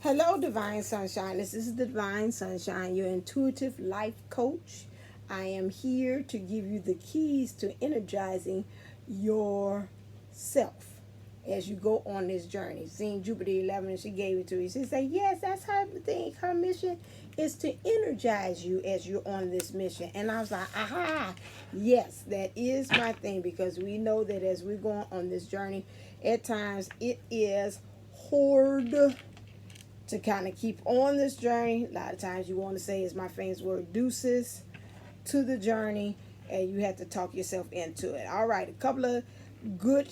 Hello, Divine Sunshine. This is Divine Sunshine, your intuitive life coach. I am here to give you the keys to energizing yourself as you go on this journey. Seeing Jupiter 11, and she gave it to you. She said, yes, that's her thing. Her mission is to energize you as you're on this mission. And I was like, aha, yes, that is my thing, because we know that as we're going on this journey, at times it is hard to kind of keep on this journey. A lot of times you want to say, is my famous word, deuces to the journey, and you have to talk yourself into it. All right, a couple of good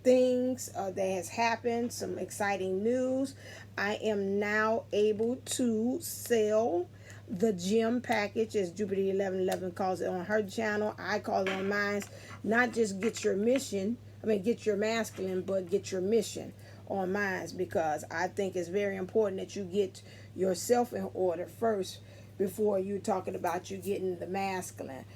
things that has happened, some exciting news. I am now able to sell the gem package, as Jupiter 1111 calls it on her channel. I call it on mine. Not just get your mission, get your masculine, but get your mission on mine, because I think it's very important that you get yourself in order first before you talking about you getting the masculine.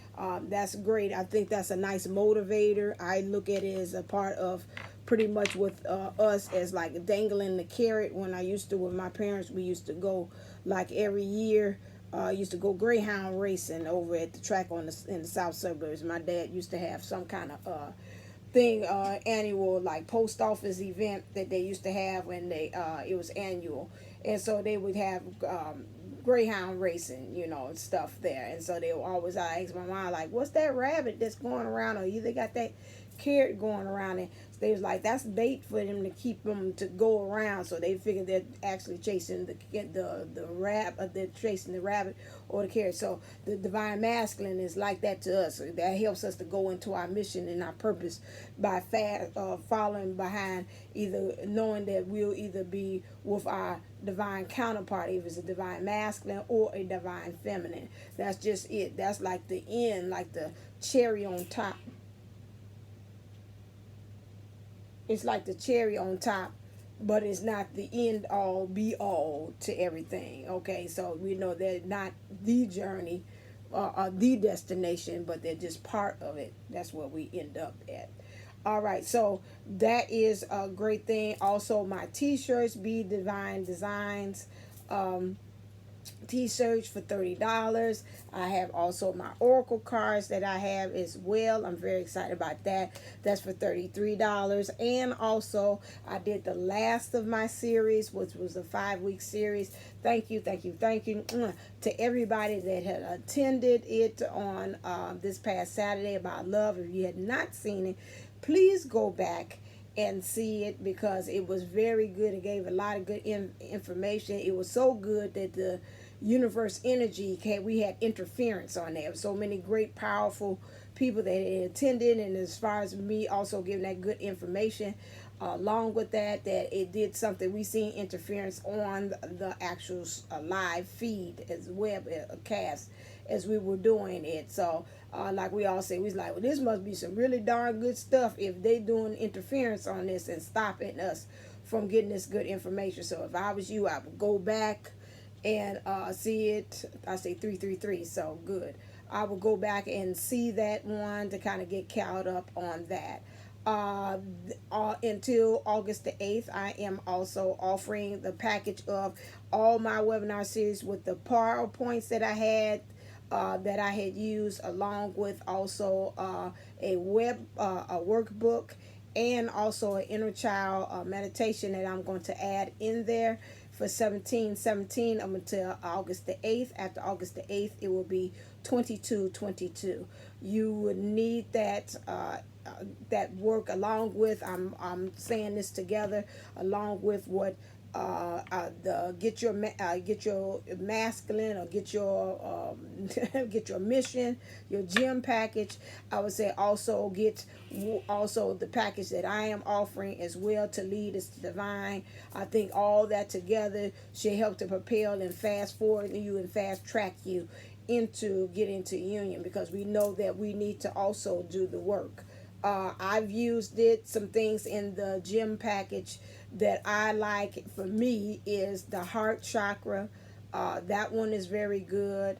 That's great. I think that's a nice motivator. I look at it as a part of pretty much with us as like dangling the carrot. When I used to, with my parents, we used to go like every year. Used to go greyhound racing over at the track in the south suburbs. My dad used to have some kind of thing, annual like post office event that they used to have when they it was annual, and so they would have greyhound racing, and stuff there. And so they would always ask my mom, like, what's that rabbit that's going around, or you they got that carrot going around, and so they was like, that's bait for them to keep them to go around. So they figured they're actually chasing the rabbit, they're chasing the rabbit or the carrot. So the divine masculine is like that to us. That helps us to go into our mission and our purpose by following behind, either knowing that we'll either be with our divine counterpart, if it's a divine masculine or a divine feminine. That's just it. That's like the end, like the cherry on top. It's like the cherry on top, but it's not the end all be all to everything. Okay, so we know they're not the journey or the destination, but they're just part of it. That's where we end up at. All right, so that is a great thing. Also, my t-shirts, Be Divine Designs t-shirts for $30. I have also my oracle cards that I have as well. I'm very excited about that. That's for $33. And also I did the last of my series, which was a 5-week series. Thank you to everybody that had attended it on this past Saturday about love. If you had not seen it, please go back and see it, because it was very good. It gave a lot of good information. It was so good that the universe energy we had interference on there. So many great powerful people that had attended, and as far as me also giving that good information, along with that it did something. We seen interference on the actual live feed as web cast as we were doing it. So like we all say, we was like, well, this must be some really darn good stuff if they doing interference on this and stopping us from getting this good information. So if I was you, I would go back and see it. I say 333, so good. I will go back and see that one to kind of get caught up on that. Until August the 8th, I am also offering the package of all my webinar series with the PowerPoints that I had used, along with also a workbook, and also an inner child meditation that I'm going to add in there for $17.17 until August the 8th. After August the 8th, it will be $22.22. You would need that that work along with, I'm saying this together, along with what get your masculine, or get your get your mission, your gem package. I would say also get also the package that I am offering as well, to lead us to divine. I think all that together should help to propel and fast forward you and fast track you into getting to union, because we know that we need to also do the work. I've used some things in the gem package that I like. For me is the heart chakra. That one is very good.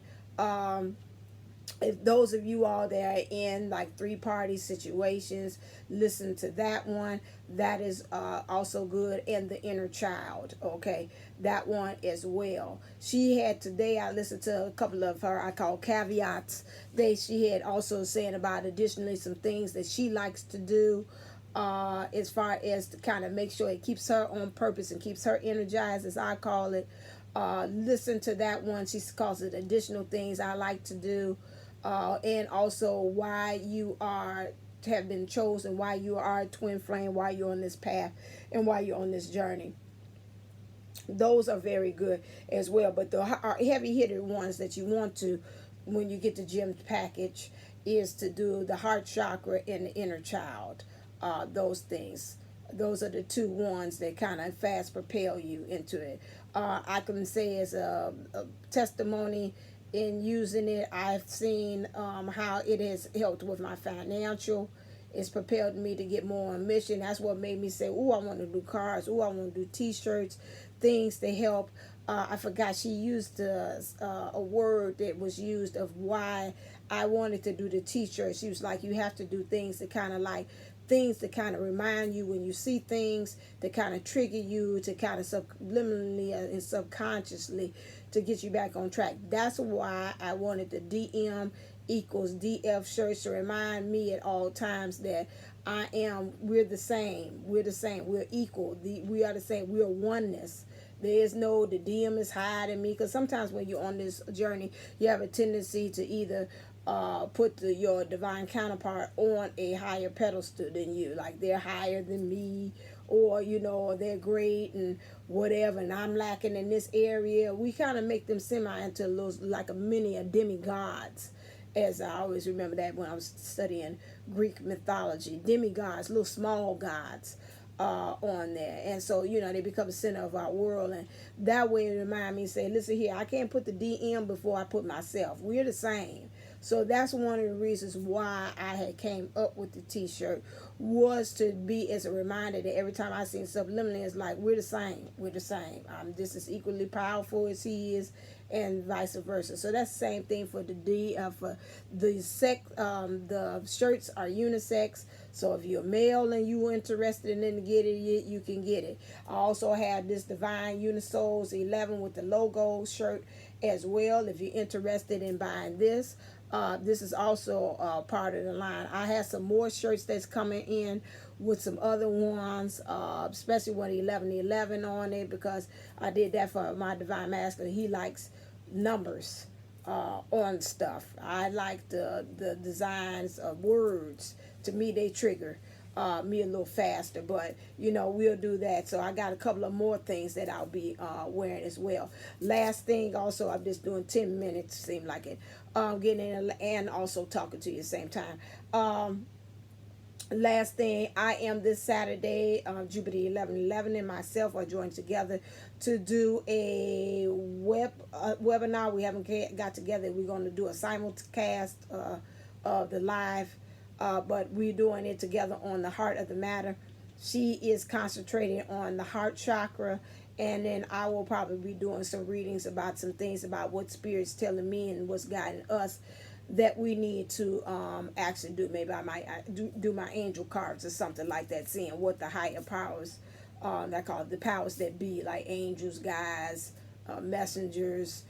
if those of you all that are in like three-party situations, listen to that one. That is also good. And the inner child, okay, that one as well. She had today, I listened to a couple of her, I call caveats. She had also saying about additionally some things that she likes to do, as far as to kind of make sure it keeps her on purpose and keeps her energized, as I call it. Listen to that one. She calls it additional things I like to do. And also why you have been chosen, why you are a twin flame, why you're on this path, and why you're on this journey. Those are very good as well. But the heavy hitter ones that you want to, when you get the gem package, is to do the heart chakra and the inner child. Those things. Those are the two ones that kind of fast propel you into it. I can say as a testimony, in using it, I've seen how it has helped with my financial. It's propelled me to get more on mission. That's what made me say, "Oh, I want to do cards. Oh, I want to do T-shirts, things to help." I forgot she used a word that was used of why I wanted to do the T-shirts. She was like, "You have to do things that kind of like." Things to kind of remind you when you see things, to kind of trigger you, to kind of subliminally and subconsciously to get you back on track. That's why I wanted the DM equals DF shirts to remind me at all times that we're the same. We're the same. We're equal. We are the same. We're oneness. There is no, the DM is hiding me. Because sometimes when you're on this journey, you have a tendency to either put your divine counterpart on a higher pedestal than you. Like they're higher than me, or they're great and whatever, and I'm lacking in this area. We kind of make them semi into like a demigods, as I always remember that when I was studying Greek mythology. Demigods, little small gods on there. And so they become the center of our world, and that way it remind me, say, listen here, I can't put the DM before I put myself. We're the same. So that's one of the reasons why I had came up with the T-shirt, was to be as a reminder that every time I see subliminally, it's like we're the same. We're the same. I'm just as equally powerful as he is, and vice versa. So that's the same thing for for the the shirts are unisex. So if you're male and you're interested in get it, you can get it. I also have this Divine Unisouls 11 with the logo shirt as well. If you're interested in buying this. This is also part of the line. I have some more shirts that's coming in with some other ones, especially with 1111 on it, because I did that for my Divine Masculine. He likes numbers on stuff. I like the designs of words. To me, they trigger me a little faster, but we'll do that. So I got a couple of more things that I'll be wearing as well. Last thing, also, I'm just doing 10 minutes, seem like it, getting in and also talking to you at the same time. Last thing, I am this Saturday, Jupiter 1111 and myself are joined together to do a webinar. We haven't got together. We're going to do a simulcast of the live, but we're doing it together on the heart of the matter. She is concentrating on the heart chakra, and then I will probably be doing some readings about some things about what Spirit's telling me and what's guiding us that we need to actually do. Maybe I might do my angel cards or something like that, seeing what the higher powers, that call it the powers that be, like angels, guides, messengers,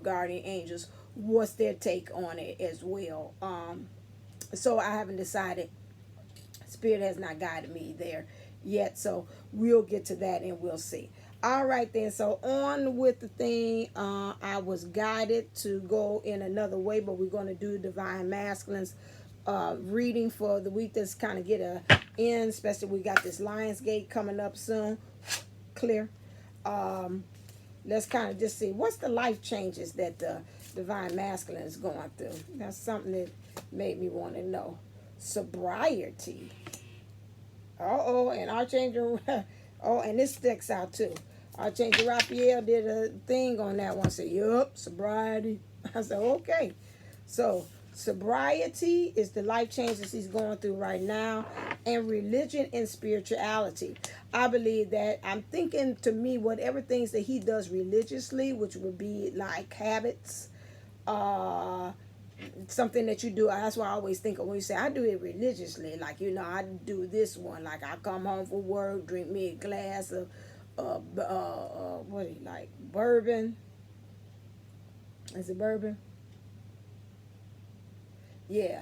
guardian angels, what's their take on it as well. So I haven't decided. Spirit has not guided me there yet, so we'll get to that and we'll see. All right then, so on with the thing. I was guided to go in another way, but we're going to do Divine Masculines reading for the week that's kind of get a end, especially we got this Lionsgate coming up soon. Clear. Let's kind of just see what's the life changes that the Divine Masculine is going through. That's something that made me want to know. Sobriety. And Archangel, and this sticks out too. Archangel Raphael did a thing on that one. Said, yup, sobriety. I said, okay. So, sobriety is the life changes he's going through right now, and religion and spirituality. I believe that, I'm thinking, to me, whatever things that he does religiously, which would be like habits, something that you do. That's why I always think of when you say I do it religiously. Like, you know, I do this one. Like, I come home from work, drink me a glass of what do you like? Bourbon. Is it bourbon? Yeah.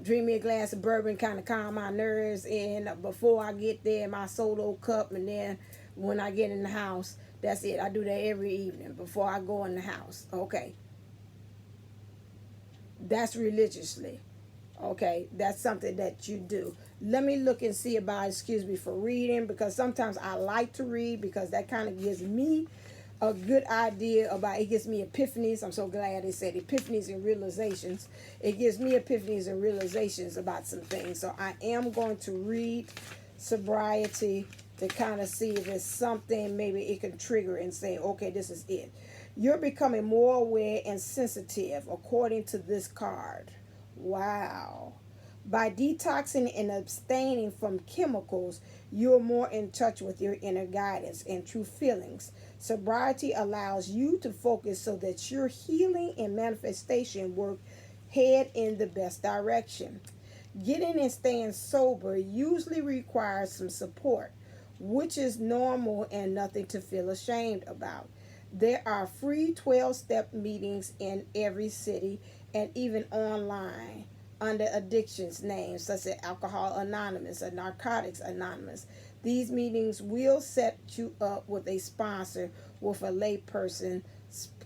Drink me a glass of bourbon, kind of calm my nerves. And before I get there, my solo cup. And then when I get in the house, that's it. I do that every evening before I go in the house. Okay. That's religiously. Okay. That's something that you do. Let me look and see about, excuse me for reading, because sometimes I like to read because that kind of gives me a good idea about, it gives me epiphanies. I'm so glad they said epiphanies and realizations. It gives me epiphanies and realizations about some things. So I am going to read sobriety to kind of see if it's something maybe it can trigger and say, okay, this is it. You're becoming more aware and sensitive according to this card. Wow. By detoxing and abstaining from chemicals, you're more in touch with your inner guidance and true feelings. Sobriety allows you to focus so that your healing and manifestation work head in the best direction. Getting and staying sober usually requires some support, which is normal and nothing to feel ashamed about. There are free 12-step meetings in every city and even online under addictions names such as Alcohol Anonymous or Narcotics Anonymous. These meetings will set you up with a sponsor, with a layperson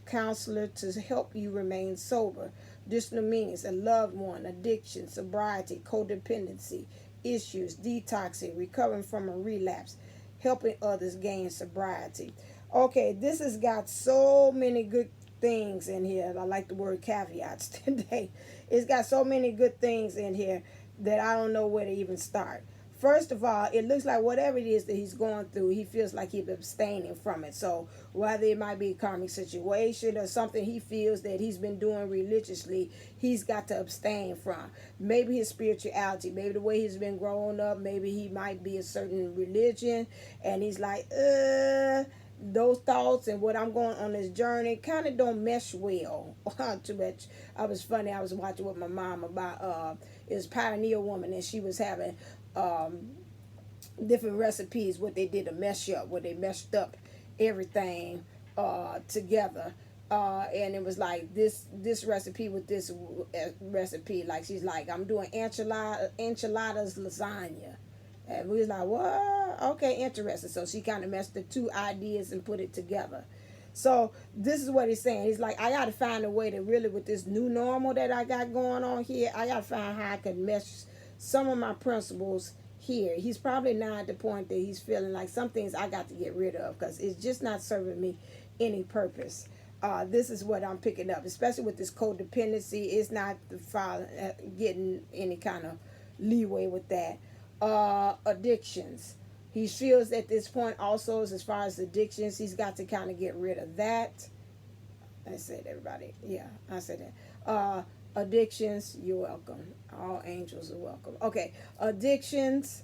counselor to help you remain sober. Additional meanings: a loved one, addiction, sobriety, codependency, issues, detoxing, recovering from a relapse, helping others gain sobriety. Okay, this has got so many good things in here. I like the word caveats today. It's got so many good things in here that I don't know where to even start. First of all, it looks like whatever it is that he's going through, he feels like he's abstaining from it. So whether it might be a karmic situation or something he feels that he's been doing religiously, he's got to abstain from. Maybe his spirituality, maybe the way he's been growing up, maybe he might be a certain religion, and he's like, those thoughts and what I'm going on this journey kind of don't mesh well. Too much. I was funny. I was watching with my mom about this pioneer woman, and she was having different recipes. What they did to mesh up, where they meshed up everything together. And it was like this recipe with this recipe. Like, she's like, I'm doing enchiladas lasagna. And we was like, what? Okay, interesting. So she kind of messed the two ideas and put it together. So this is what he's saying. He's like, I got to find a way to really, with this new normal that I got going on here, I got to find how I can mesh some of my principles here. He's probably now at the point that he's feeling like some things I got to get rid of because it's just not serving me any purpose. This is what I'm picking up, especially with this codependency. It's not getting any kind of leeway with that. Addictions. He feels at this point also, as far as addictions, he's got to kind of get rid of that. I said everybody. Yeah, I said that. Addictions, you're welcome. All angels are welcome. Okay, addictions.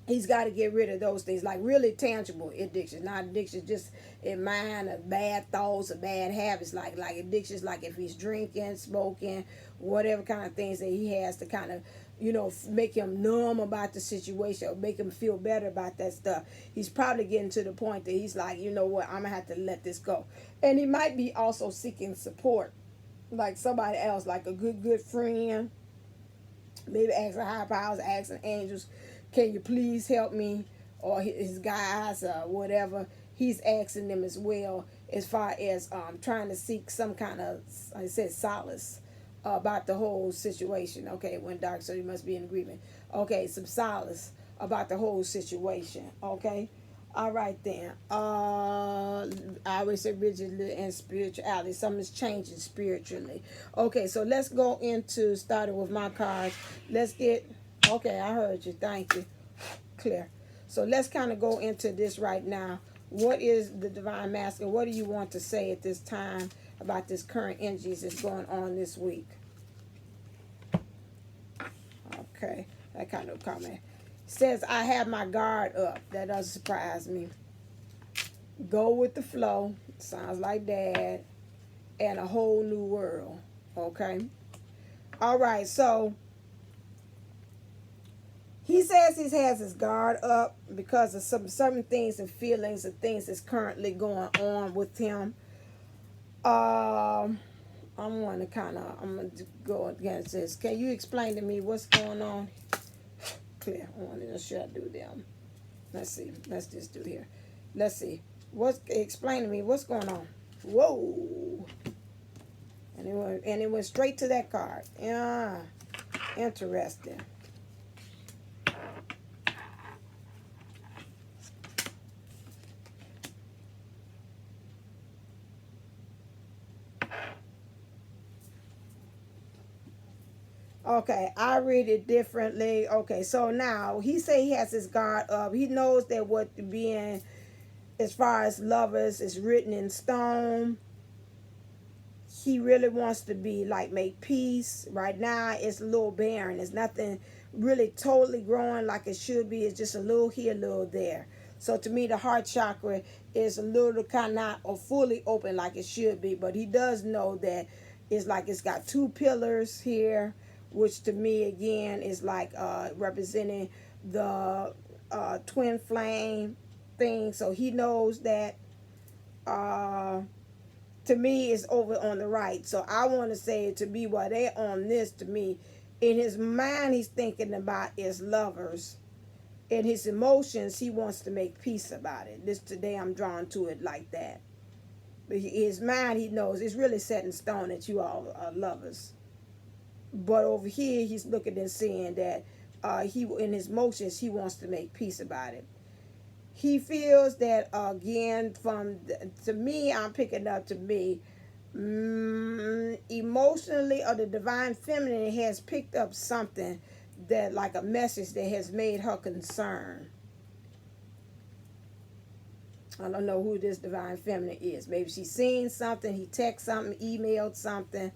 He's got to get rid of those things, like really tangible addictions, not addictions just in mind of bad thoughts or bad habits, like addictions, like if he's drinking, smoking, whatever kind of things that he has to kind of, make him numb about the situation or make him feel better about that stuff. He's probably getting to the point that he's like, you know what, I'm going to have to let this go. And he might be also seeking support, like somebody else, like a good friend, maybe asking higher powers, asking angels, can you please help me? Or his guys or whatever. He's asking them as well, as far as trying to seek some kind of, like I said, solace about the whole situation. Okay, it went dark, so you must be in agreement. Okay, some solace about the whole situation. Okay, all right then. I always say rigidly and spirituality. Something's changing spiritually. Okay, so let's go into, starting with my cards. Let's get, okay, I heard you. Thank you. Clear. So let's kind of go into this right now. What is the Divine Masculine? What do you want to say at this time about this current energies that's going on this week? Okay, that kind of comment. Says, I have my guard up. That doesn't surprise me. Go with the flow. Sounds like Dad. and a whole new world. Okay. All right. So he says he has his guard up because of some certain things and feelings and things that's currently going on with him. I'm going to go against this. Can you explain to me what's going on? Clear. I want to should I do them? Let's see. Let's just do here. Let's see. Explain to me what's going on. Whoa. And it went straight to that card. Yeah. Interesting. Okay, I read it differently. Okay, so now he say he has his guard up. He knows that what being, as far as lovers, is written in stone. He really wants to be like make peace. Right now, it's a little barren. It's nothing really totally growing like it should be. It's just a little here, a little there. So to me, the heart chakra is a little kind of not or fully open like it should be. But he does know that it's like it's got two pillars here, which to me again is like representing the twin flame thing. So he knows that to me it's over on the right. So I want to say to me while they're on this, to me in his mind he's thinking about is lovers. In his emotions he wants to make peace about it. This today I'm drawn to it like that. But his mind, he knows it's really set in stone that you all are lovers. But over here, he's looking and seeing that he, in his motions, he wants to make peace about it. He feels that, again, to me, I'm picking up to me, emotionally, or the divine feminine has picked up something that, like a message that has made her concerned. I don't know who this divine feminine is. Maybe she's seen something, he texted something, emailed something.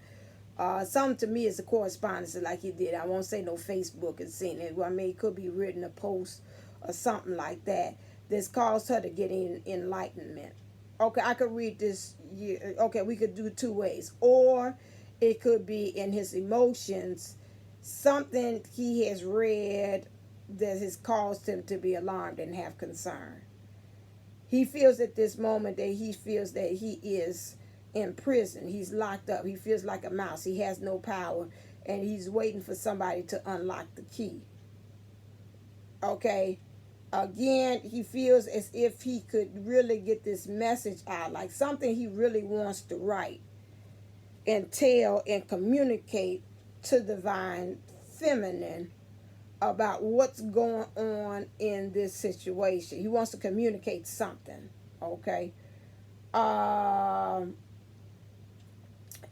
Some to me is a correspondence like he did. I won't say no Facebook and seen it. Well, I mean, it could be written a post or something like that that's caused her to get enlightenment. Okay, I could read this. Okay, we could do two ways. Or it could be in his emotions, something he has read that has caused him to be alarmed and have concern. He feels at this moment that he feels that he is in prison. He's locked up. He feels like a mouse. He has no power. And he's waiting for somebody to unlock the key. Okay. Again, he feels as if he could really get this message out. Like something he really wants to write and tell and communicate to the divine feminine about what's going on in this situation. He wants to communicate something. Okay.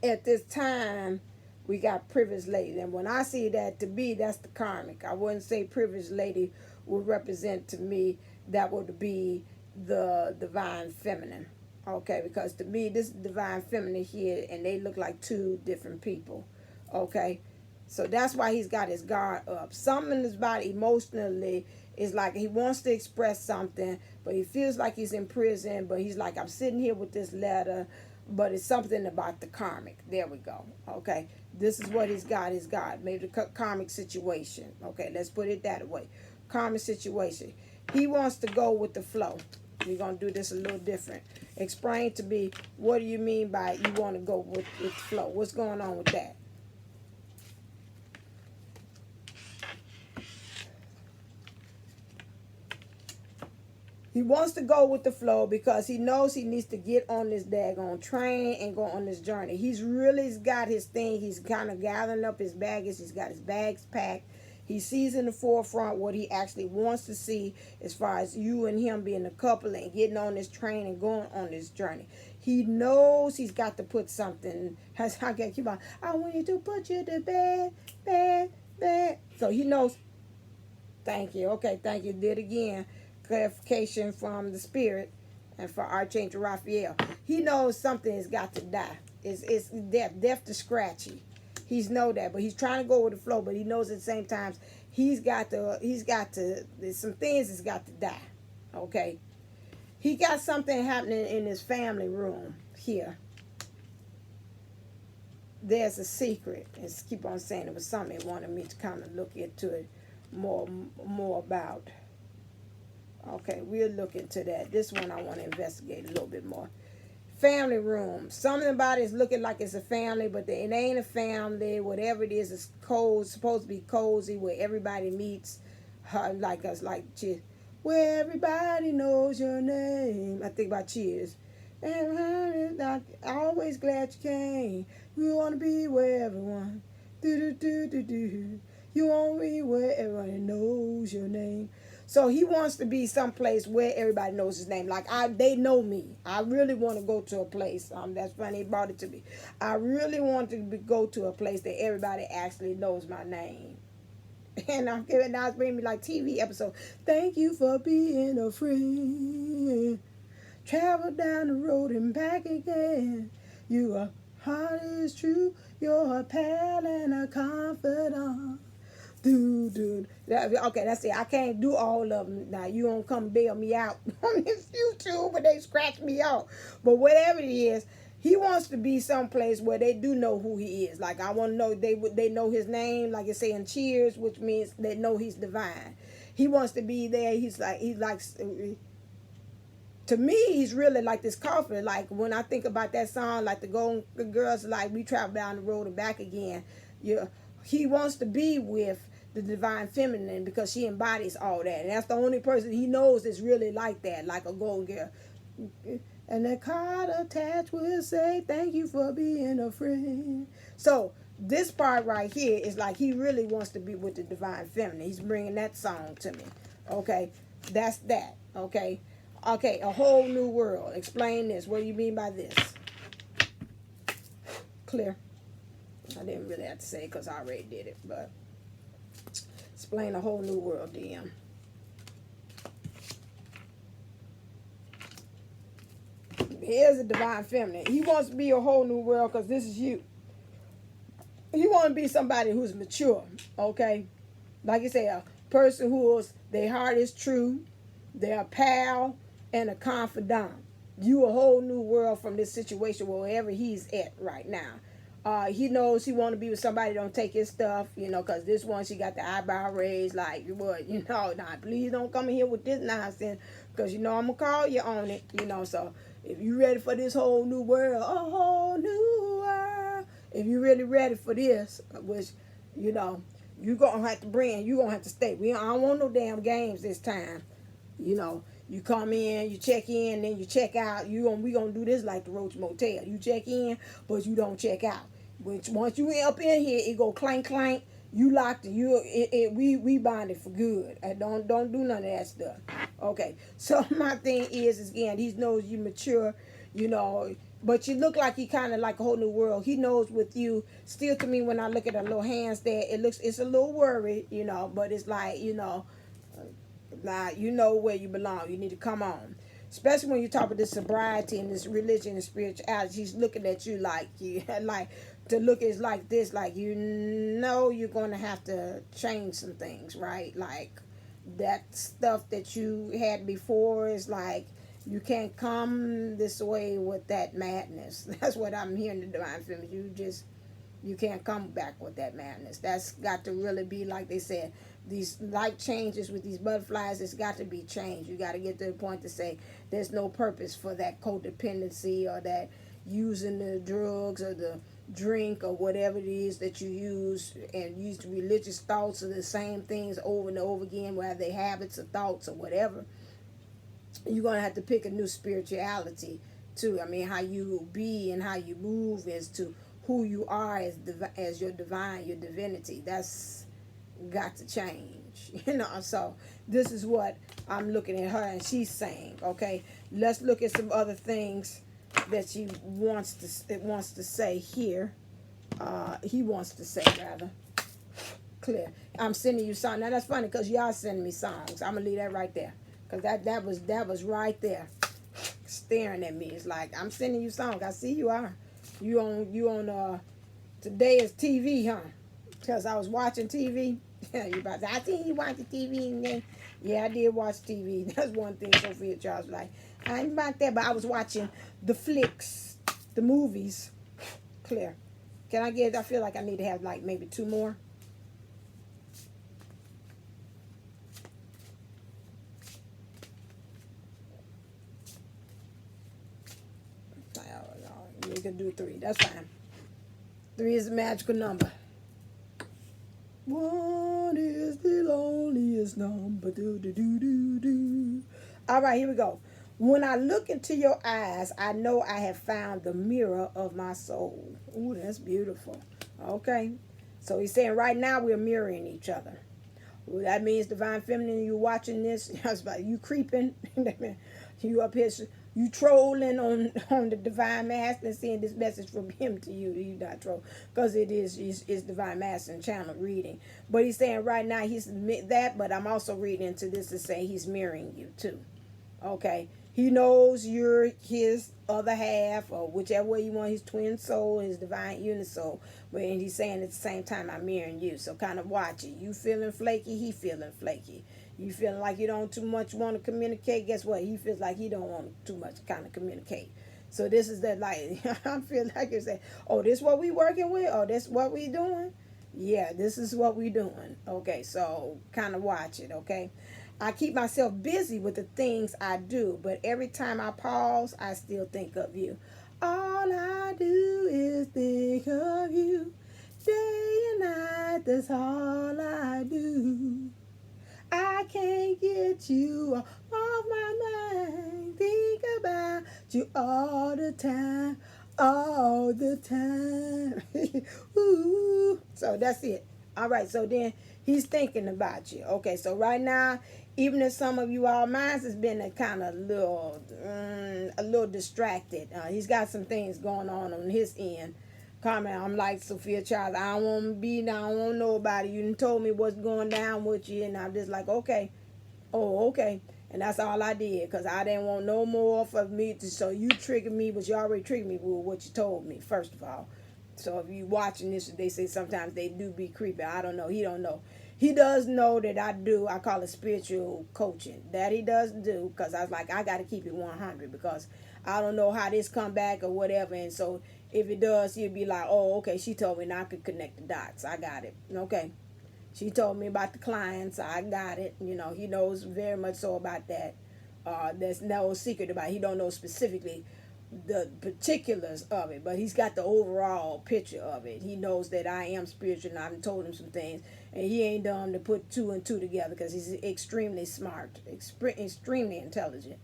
At this time, we got privileged lady. And when I see that, to me, that's the karmic. I wouldn't say privileged lady would represent to me, that would be the divine feminine. Okay, because to me, this is divine feminine here, and they look like two different people. Okay, so that's why he's got his guard up. Something in his body emotionally is like he wants to express something, but he feels like he's in prison, but he's like, I'm sitting here with this letter, but it's something about the karmic. There we go. Okay, this is what he's got. His God, maybe the karmic situation. Okay, let's put it that way. Karmic situation. He wants to go with the flow. We're going to do this a little different. Explain to me, what do you mean by you want to go with the flow? What's going on with that? He wants to go with the flow because he knows he needs to get on this daggone train and go on this journey. He's really got his thing. He's kind of gathering up his baggage. He's got his bags packed. He sees in the forefront what he actually wants to see as far as you and him being a couple and getting on this train and going on this journey. He knows he's got to put something. I can't keep on. I want you to put you to bed. So he knows. Thank you. Okay, thank you. Did again. Clarification from the spirit and for Archangel Raphael. He knows something has got to die. It's death to scratchy. He's know that, but he's trying to go with the flow, but he knows at the same time he's got to there's some things that's got to die. Okay. He got something happening in his family room here. there's a secret. It's keep on saying it was something it wanted me to kind of look into it more about. Okay, we'll look into that. This one I want to investigate a little bit more. Family room. Something about it is looking like it's a family, but it ain't a family. Whatever it is, it's cold. Supposed to be cozy, where everybody meets. Like us, like Cheers. Where everybody knows your name. I think about Cheers. And I'm always glad you came. You want to be where everyone. Do. You want to be where everyone knows your name. So he wants to be someplace where everybody knows his name. Like they know me. I really want to go to a place. That's funny. He brought it to me. I really want to go to a place that everybody actually knows my name. And I'm giving now it's bringing me like TV episode. Thank you for being a friend. Travel down the road and back again. Your heart is true. You're a pal and a confidant. Dude. Okay, that's it. I can't do all of them. Now, you don't come bail me out on this YouTube, but they scratch me out. But whatever it is, he wants to be someplace where they do know who he is. Like, I want to know they know his name, like it's saying Cheers, which means they know he's divine. He wants to be there. He's like, to me, he's really like this coffee. Like, when I think about that song, like the Golden Girls, like, we travel down the road and back again. He wants to be with the divine feminine because she embodies all that. And that's the only person he knows is really like that, like a golden girl. And that card attached will say, thank you for being a friend. So this part right here is like he really wants to be with the divine feminine. He's bringing that song to me. Okay, that's that. Okay, a whole new world. Explain this. What do you mean by this? Clear. I didn't really have to say it because I already did it, but explain a whole new world, DM. Here's a divine feminine. He wants to be a whole new world because this is you. He wants to be somebody who's mature, okay? Like you say, a person their heart is true, they're a pal, and a confidant. You a whole new world from this situation wherever he's at right now. He knows he want to be with somebody that don't take his stuff, because this one, she got the eyebrow raised, like, what, nah, please don't come in here with this nonsense, because, I'm going to call you on it, so if you ready for this whole new world, a whole new world, if you really ready for this, which, you're going to have to you're going to have to stay. I don't want no damn games this time, You come in, you check in, then you check out. We gonna do this like the Roach Motel. You check in, but you don't check out. Once you up in here, it go clank clank. You locked. We bonded for good. Don't do none of that stuff. Okay. So my thing is again, he knows you mature. But you look like you kind of like a whole new world. He knows with you. Still, to me, when I look at the little hands there, it's a little worried. But it's like Now, you know where you belong. You need to come on. Especially when you talk about this sobriety and this religion and spirituality. He's looking at you like to look is like this. Like, you're going to have to change some things, right? Like, that stuff that you had before is like, you can't come this way with that madness. That's what I'm hearing the divine feminine. You can't come back with that madness. That's got to really be, like they said, these life changes with these butterflies, it's got to be changed. You got to get to the point to say there's no purpose for that codependency or that using the drugs or the drink or whatever it is that you use, and use religious thoughts of the same things over and over again, whether they habits or thoughts or whatever. You're going to have to pick a new spirituality too. I mean, how you be and how you move as to who you are as your divine, your divinity. That's got to change, so this is what I'm looking at her and she's saying. Okay, let's look at some other things that she wants to say here. He wants to say, rather. Clear. I'm sending you songs. Now that's funny because y'all sending me songs. I'm gonna leave that right there because that was right there staring at me. It's like, I'm sending you songs. I see you are. You on today is TV, huh? Because I was watching TV. You about to, I seen you watching TV, and then, yeah, I did watch TV. That's one thing Sophia Charles was like, I ain't about that, but I was watching the flicks, the movies. Clear. Can I get, I feel like I need to have like maybe 2 more. We can do 3. That's fine. 3 is the magical number. 1 is the loneliest number. Do, do, do, do, do. All right, here we go. When I look into your eyes, I know I have found the mirror of my soul. Ooh, that's beautiful. Okay. So he's saying right now we're mirroring each other. Well, that means divine feminine, you watching this, you creeping, you up here, you trolling on the divine masculine, seeing this message from him to you. You not troll, because it's divine masculine channel reading. But he's saying right now he's that, but I'm also reading into this to say he's mirroring you too. Okay, he knows you're his other half, or whichever way you want, his twin soul, his divine unisoul. But and he's saying at the same time, I'm mirroring you. So kind of watch it. You feeling flaky, he feeling flaky. You feeling like you don't too much want to communicate. Guess what? He feels like he don't want too much kind of communicate. So this is that, like, I feel like you're saying, oh, this what we working with? Oh, this what we doing? Yeah, this is what we doing. Okay, so kind of watch it, okay? I keep myself busy with the things I do, but every time I pause, I still think of you. All I do is think of you. Day and night, that's all I do. I can't get you off my mind. Think about you all the time, all the time. Ooh. So that's it. All right, so then he's thinking about you. Okay, so right now, even if some of you all minds has been a kind of a little distracted. He's got some things going on his end. Comment, I'm like Sophia Child. I don't want to be, I don't want nobody. You done told me what's going down with you, and I'm just like, okay. Oh, okay. And that's all I did, because I didn't want no more for me to, so you triggered me, but you already triggered me with what you told me, first of all. So if you watching this, they say sometimes they do be creepy. I don't know. He don't know. He does know that I do. I call it spiritual coaching. That he does do, because I was like, I got to keep it 100, because I don't know how this come back or whatever. And so if it does, he'll be like, oh, okay, she told me now I could connect the dots. I got it. Okay. She told me about the clients. I got it. You know, he knows very much so about that. There's no secret about it. He don't know specifically the particulars of it, but he's got the overall picture of it. He knows that I am spiritual, and I've told him some things, and he ain't dumb to put 2 and 2 together, because he's extremely smart, extremely intelligent.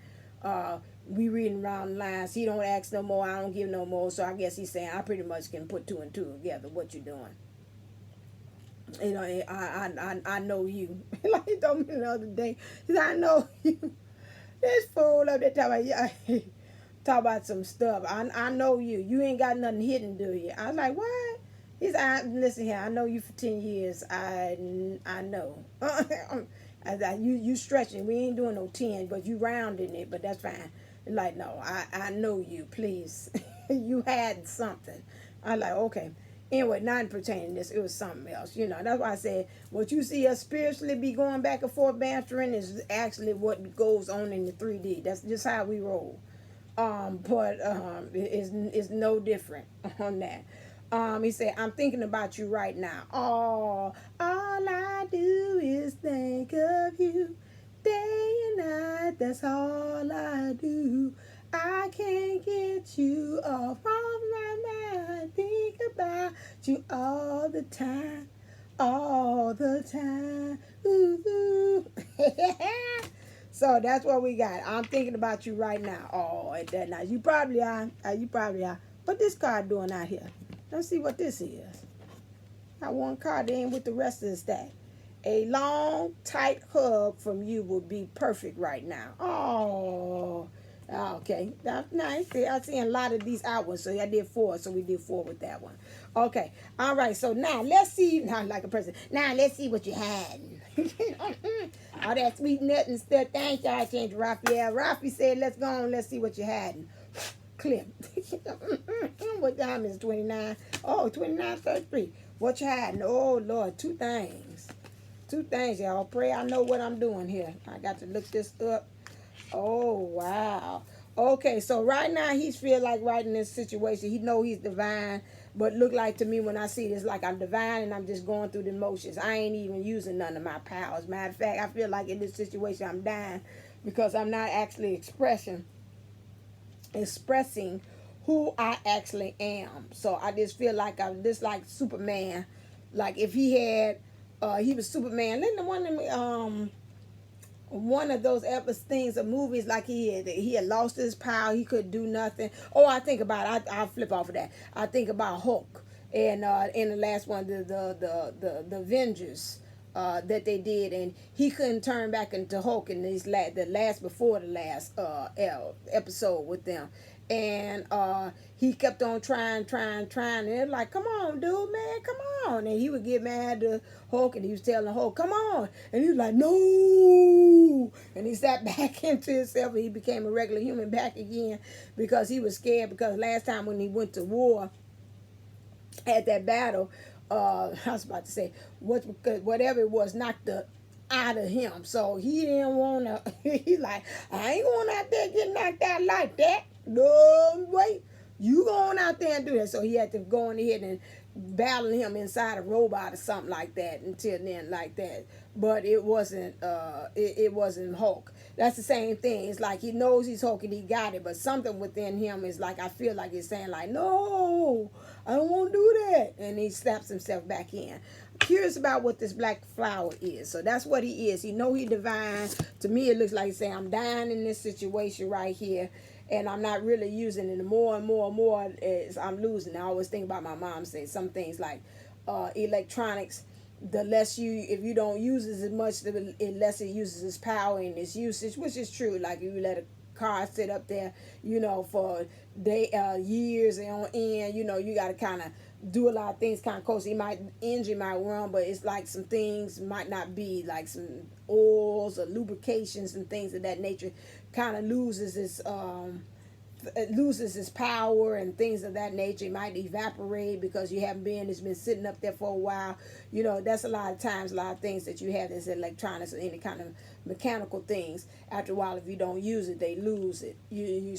We reading around lines. He don't ask no more. I don't give no more. So I guess he's saying I pretty much can put 2 and 2 together. What you doing? You know, I know you. Like he told me the other day. He said, I know you. This fool up there talk about some stuff. I know you. You ain't got nothing hidden, do you? I was like, what? He said, listen here. I know you for 10 years. I know. You stretching. We ain't doing no 10, but you rounding it. But that's fine. Like, no, I know you. Please. You had something. I like, okay. Anyway, not pertaining to this, it was something else. You know, that's why I said what you see us spiritually be going back and forth bantering is actually what goes on in the 3D. That's just how we roll. But it's no different on that. He said, I'm thinking about you right now. Oh, all I do is think of you. Day and night, that's all I do. I can't get you off of my mind. Think about you all the time. All the time. Ooh, ooh. So that's what we got. I'm thinking about you right now. Oh, at that night. You probably are. You probably are. What this card doing out here? Let's see what this is. Got one card in with the rest of the stack. A long, tight hug from you would be perfect right now. Oh, okay. That's nice. I'm seeing a lot of these out ones. So I did 4. So we did 4 with that one. Okay. All right. So now let's see. Now, like a person. Now let's see what you had. All that sweet nut and stuff. Thank y'all, Change Raphael. Rafi said, let's go on. Let's see what you had. Clip. What time is 29? Oh, 29:33. What you had? Oh, Lord. 2 things. 2 things, y'all. Pray I know what I'm doing here. I got to look this up. Oh, wow. Okay, so right now he's feel like right in this situation. He know he's divine. But look like to me when I see this, like I'm divine and I'm just going through the motions. I ain't even using none of my powers. Matter of fact, I feel like in this situation I'm dying because I'm not actually expressing who I actually am. So I just feel like I'm just like Superman. Like if he had, he was Superman. Then the one of those things of movies, like he had lost his power, he could do nothing. Oh, I think about I'll flip off of that. I think about Hulk and in the last one, the Avengers. That they did, and he couldn't turn back into Hulk in the last before the last episode with them, and he kept on trying, and they're like, "Come on, dude, man, come on!" And he would get mad to Hulk, and he was telling Hulk, "Come on," and he was like, "No," and he sat back into himself, and he became a regular human back again because he was scared. Because last time when he went to war, at that battle, I was about to say whatever it was knocked the out of him, so he didn't want to. He like, I ain't going out there get knocked out like that. No way, you going out there and do that. So he had to go in ahead and battle him inside a robot or something like that until then, like that. But it wasn't. It wasn't Hulk. That's the same thing. It's like he knows he's Hulk and he got it, but something within him is like, I feel like it's saying like, no, I don't want to do that, and he slaps himself back in. I'm curious about what this black flower is. So that's what he is. He know he divine. To me, it looks like he's saying, I'm dying in this situation right here, and I'm not really using it. The more and more as I'm losing. I always think about my mom saying some things like electronics. The less if you don't use it as much, the less it uses its power and its usage, which is true. Like if you let a car sit up there, for years and on end, you got to kind of do a lot of things kind of close. Engine might run, but it's like some things might not be, like some oils or lubrications and things of that nature kind of loses its power and things of that nature. It might evaporate because it's been sitting up there for a while. That's a lot of times, a lot of things that you have that's electronics or any kind of mechanical things. After a while, if you don't use it, they lose it.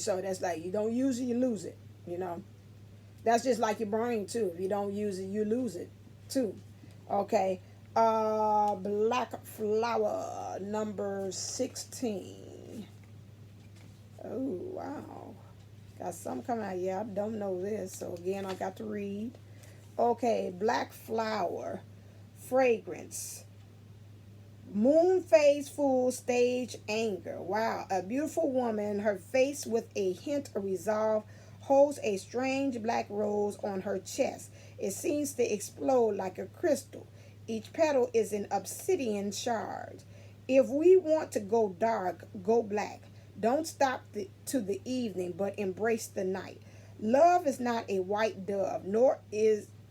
So that's like, you don't use it, you lose it. That's just like your brain too. If you don't use it, you lose it too. Okay. Black flower number 16. Oh wow. Got some coming out. Yeah, I don't know this. So again, I got to read. Okay, black flower, fragrance. Moon phase full stage anger. Wow, a beautiful woman, her face with a hint of resolve, holds a strange black rose on her chest. It seems to explode like a crystal. Each petal is an obsidian shard. If we want to go dark, go black. Don't stop to the evening, but embrace the night. Love is not a white dove, nor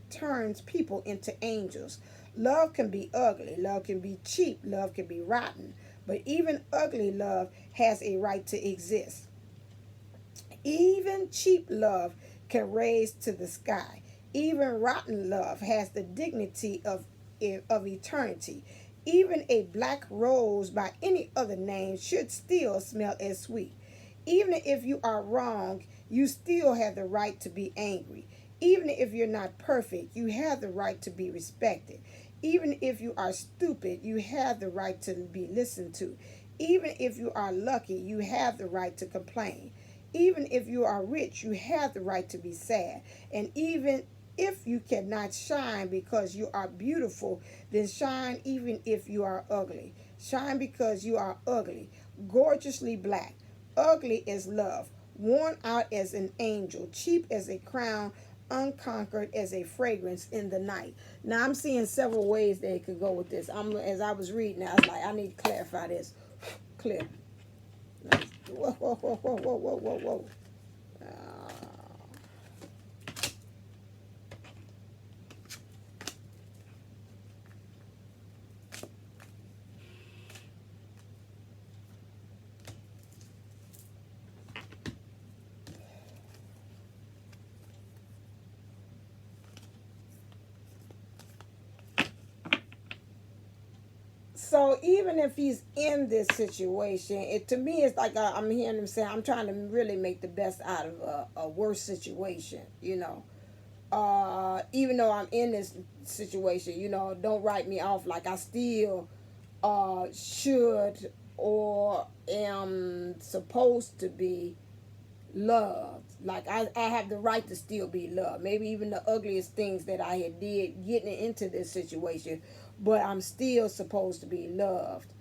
turns people into angels. Love can be ugly. Love can be cheap. Love can be rotten. But even ugly love has a right to exist. Even cheap love can raise to the sky. Even rotten love has the dignity of eternity. Even a black rose by any other name should still smell as sweet. Even if you are wrong, you still have the right to be angry. Even if you're not perfect, you have the right to be respected. Even if you are stupid, you have the right to be listened to. Even if you are lucky, you have the right to complain. Even if you are rich, you have the right to be sad. And even if you cannot shine because you are beautiful, then shine even if you are ugly. Shine because you are ugly, gorgeously black, ugly as love, worn out as an angel, cheap as a crown, unconquered as a fragrance in the night. Now I'm seeing several ways that it could go with this. As I was reading, I was like, I need to clarify this. Clear. Whoa, whoa, whoa, whoa, whoa, whoa, whoa, whoa. So even if he's in this situation, to me it's like I'm hearing him say, I'm trying to really make the best out of a worse situation, Even though I'm in this situation, you know, don't write me off. Like I still should or am supposed to be loved. Like I have the right to still be loved. Maybe even the ugliest things that I had did getting into this situation, but I'm still supposed to be loved.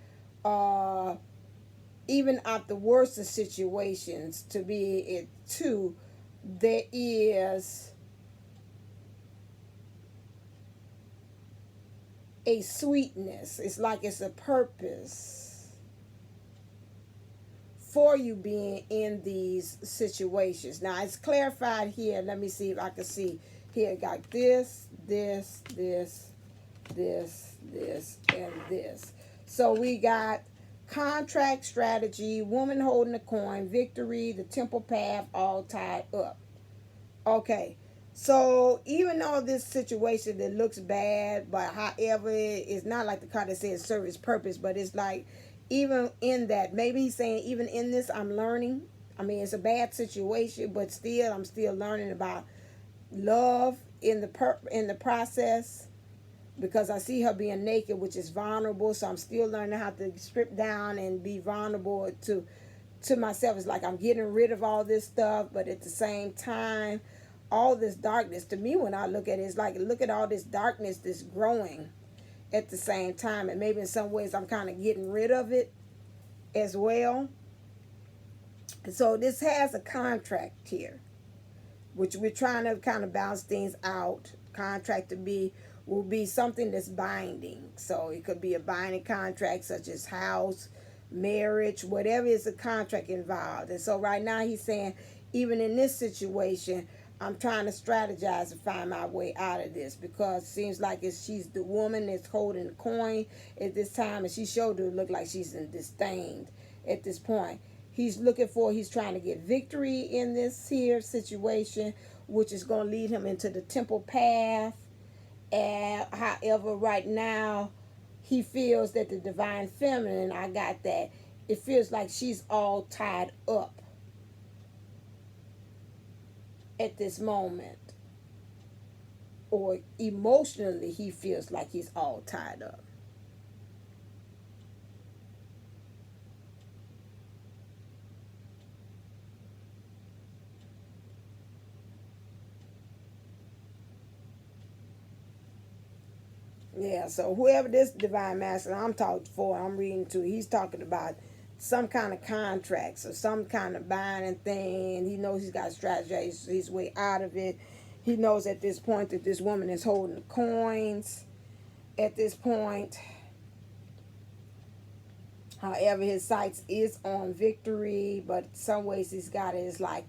Even at the worst of situations, to be it too, there is a sweetness. It's like it's a purpose for you being in these situations. Now it's clarified here. Let me see if I can see here. Got this, this, this, this, this, and this. So we got contract, strategy, woman holding the coin, victory, the temple path, all tied up. Okay. So even though this situation that looks bad, but however, it's not like the card that says serve its purpose, but it's like even in that, maybe he's saying even in this I'm learning. I mean, it's a bad situation, but still I'm still learning about love in the process, because I see her being naked, which is vulnerable. So I'm still learning how to strip down and be vulnerable to myself. It's like I'm getting rid of all this stuff, but at the same time, all this darkness, to me, when I look at it, it's like, look at all this darkness that's growing at the same time. And maybe in some ways I'm kind of getting rid of it as well. So this has a contract here, which we're trying to kind of balance things out. Contract will be something that's binding. So it could be a binding contract such as house, marriage, whatever is a contract involved. And so right now he's saying, even in this situation, I'm trying to strategize to find my way out of this, because it seems like she's the woman that's holding the coin at this time, and she showed to look like she's in disdain at this point. He's trying to get victory in this here situation, which is going to lead him into the temple path. And however, right now, he feels that the divine feminine, I got that, it feels like she's all tied up at this moment, or emotionally he feels like he's all tied up. Yeah, so whoever this divine master I'm talking for, I'm reading to, he's talking about some kind of contracts or some kind of binding thing. He knows he's got to strategize his way out of it. He knows at this point that this woman is holding the coins at this point. However, his sights is on victory, but some ways he's got it. It's like,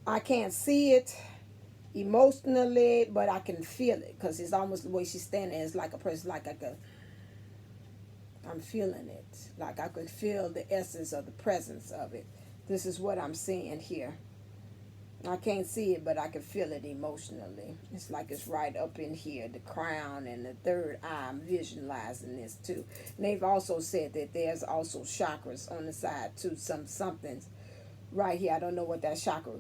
I can't see it emotionally, but I can feel it, because it's almost the way she's standing. It's like a person, like I'm feeling it. Like I could feel the essence of the presence of it. This is what I'm seeing here. I can't see it, but I can feel it emotionally. It's like it's right up in here, the crown and the third eye. I'm visualizing this too. And they've also said that there's also chakras on the side too. Something's right here. I don't know what that chakra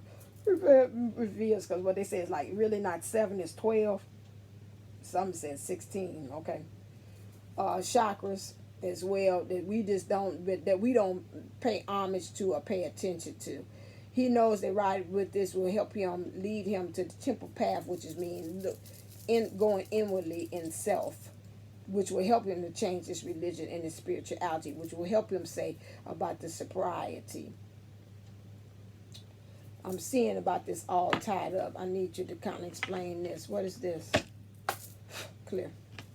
reveals, because what they say is like really not 7, it's 12. Some said 16. Okay. Chakras as well that we just don't pay homage to or pay attention to. He knows that right with this will help him, lead him to the temple path, which is going inwardly in self, which will help him to change his religion and his spirituality, which will help him say about the sobriety. I'm seeing about this all tied up. I need you to kind of explain this. What is this? Clear.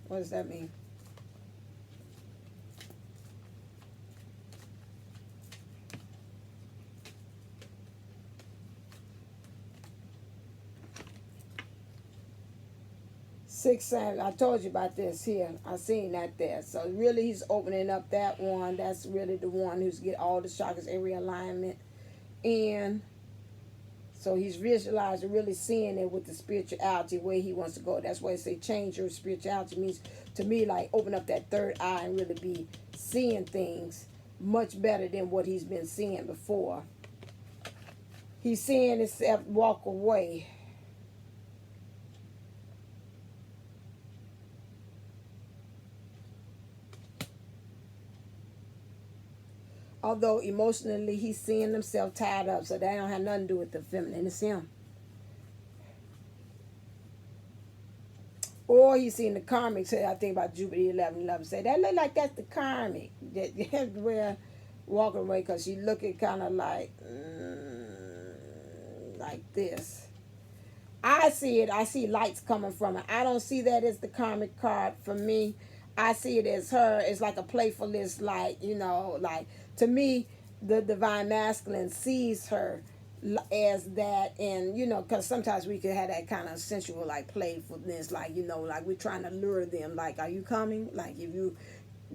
What does that mean? Six, I told you about this here. I seen that there. So really he's opening up that one. That's really the one who's get all the chakras, every alignment in. So he's visualizing, really seeing it with the spirituality, where he wants to go. That's why I say change your spirituality means to me like open up that third eye and really be seeing things much better than what he's been seeing before. He's seeing himself walk away Although emotionally he's seeing himself tied up, so that don't have nothing to do with the feminine. It's him. Or he's seeing the karmic. Say, I think about Jupiter 11:11. Say that look like that's the karmic. That we're walking away because she looking kind of like this. I see it. I see lights coming from it. I don't see that as the karmic card for me. I see it as her. It's like a playfulness, like, you know, like to me, the divine masculine sees her as that, and you know, because sometimes we could have that kind of sensual like playfulness, like, you know, like we're trying to lure them, like, are you coming? Like if you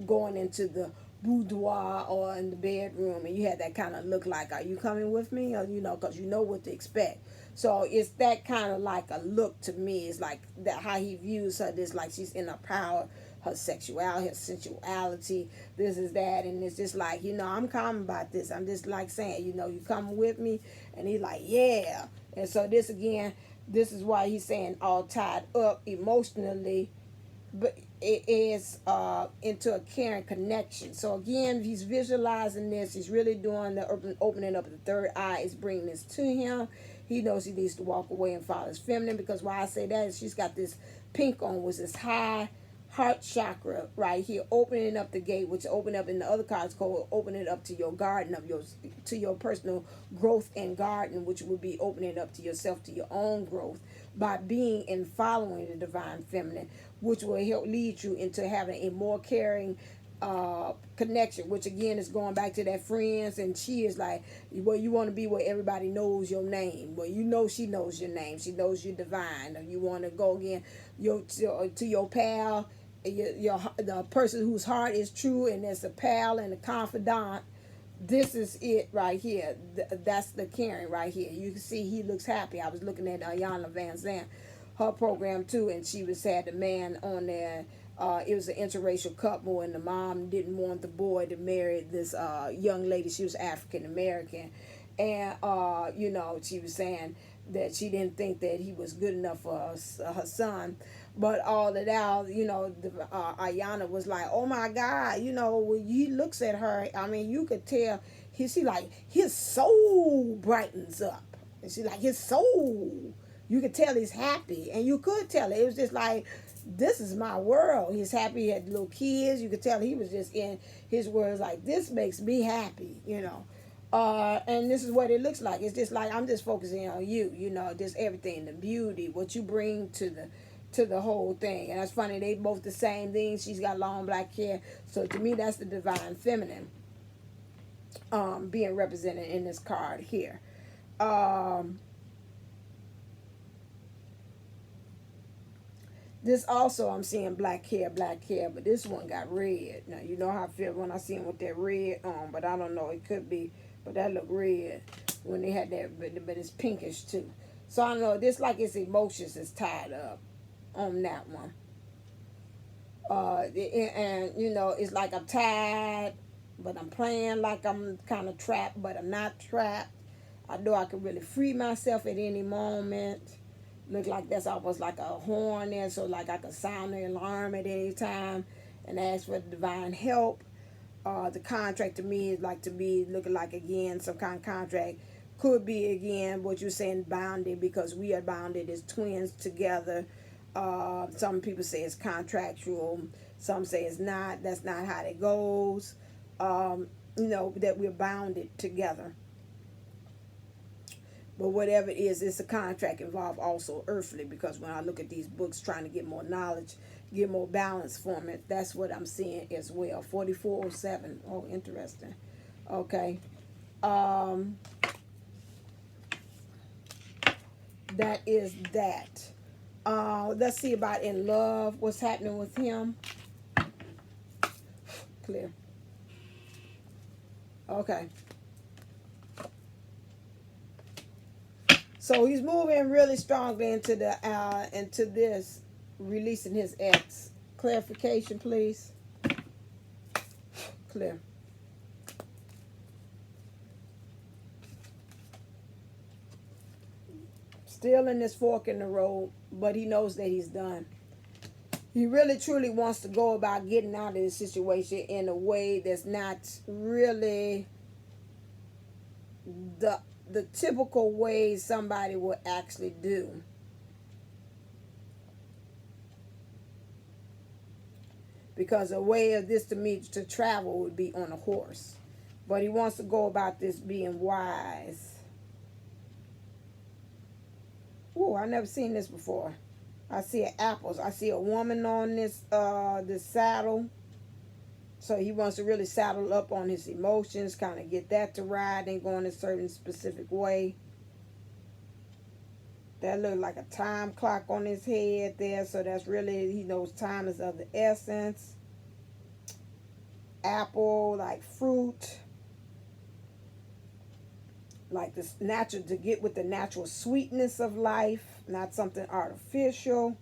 going into the boudoir or in the bedroom and you had that kind of look, like, are you coming with me? Or, you know, because you know what to expect. So it's that kind of like a look to me. It's like that how he views her, this like she's in her power, her sexuality, her sensuality, this is that, and it's just like, you know, I'm calm about this. I'm just like saying, you know, you come with me, and he's like, yeah. And so this again, this is why he's saying all tied up emotionally, but it is into a caring connection. So again, he's visualizing this. He's really doing the opening up of the third eye is bringing this to him. He knows he needs to walk away and follow his feminine, because why I say that is she's got this pink on, was this high heart chakra right here, opening up the gate, which open up in the other cards called open it up to your garden of yours, to your personal growth and garden, which would be opening up to yourself, to your own growth, by being and following the divine feminine, which will help lead you into having a more caring connection, which again is going back to that friends. And she is like, well, you want to be where everybody knows your name. Well, you know she knows your name, she knows you're divine. Or you want to go again to your pal, the person whose heart is true, and there's a pal and a confidant. This is it right here. That's the caring right here. You can see he looks happy. I was looking at Ayana Van Zandt, her program too, and she was had the man on there. It was an interracial couple, and the mom didn't want the boy to marry this young lady. She was African American, and you know, she was saying that she didn't think that he was good enough for her son. But all of that, you know, Ayana was like, oh my God, you know, when he looks at her, I mean, you could tell, she like, his soul brightens up. And she like, his soul, you could tell he's happy. And you could tell it was just like, this is my world. He's happy, he had little kids. You could tell he was just in his words like, this makes me happy, you know. And this is what it looks like. It's just like, I'm just focusing on you, you know, just everything, the beauty, what you bring to the whole thing. And that's funny, they both the same thing. She's got long black hair. So to me, that's the divine feminine being represented in this card here. This also, I'm seeing black hair, but this one got red. Now, you know how I feel when I see him with that red on, but I don't know, it could be, but that look red when they had that, but it's pinkish too. So I don't know, this like his emotions is tied up on that one. And you know, it's like I'm tied, but I'm playing like I'm kind of trapped, but I'm not trapped. I know I can really free myself at any moment. Look like that's almost like a horn there, so like I could sound the alarm at any time and ask for divine help. The contract to me is like to be looking like again some kind of contract. Could be again what you're saying, bounded, because we are bounded as twins together. Some people say it's contractual, some say it's not. That's not how it goes. You know, that we're bounded together. But whatever it is, it's a contract involved also earthly, because when I look at these books trying to get more knowledge, get more balance from it, that's what I'm seeing as well. 4407. Oh, interesting. Okay. That is that. Let's see about in love. What's happening with him? Clear. Okay. So he's moving really strongly into this, releasing his ex. Clarification, please. Clear. Still in this fork in the road, but he knows that he's done. He really truly wants to go about getting out of this situation in a way that's not really the typical ways somebody would actually do. Because a way of this to me to travel would be on a horse. But he wants to go about this being wise. Ooh, I've never seen this before. I see apples. I see a woman on this saddle. So he wants to really saddle up on his emotions, kind of get that to ride and go in a certain specific way. That looks like a time clock on his head there. So that's really, he knows time is of the essence. Apple, like fruit. Like this natural, to get with the natural sweetness of life. Not something artificial.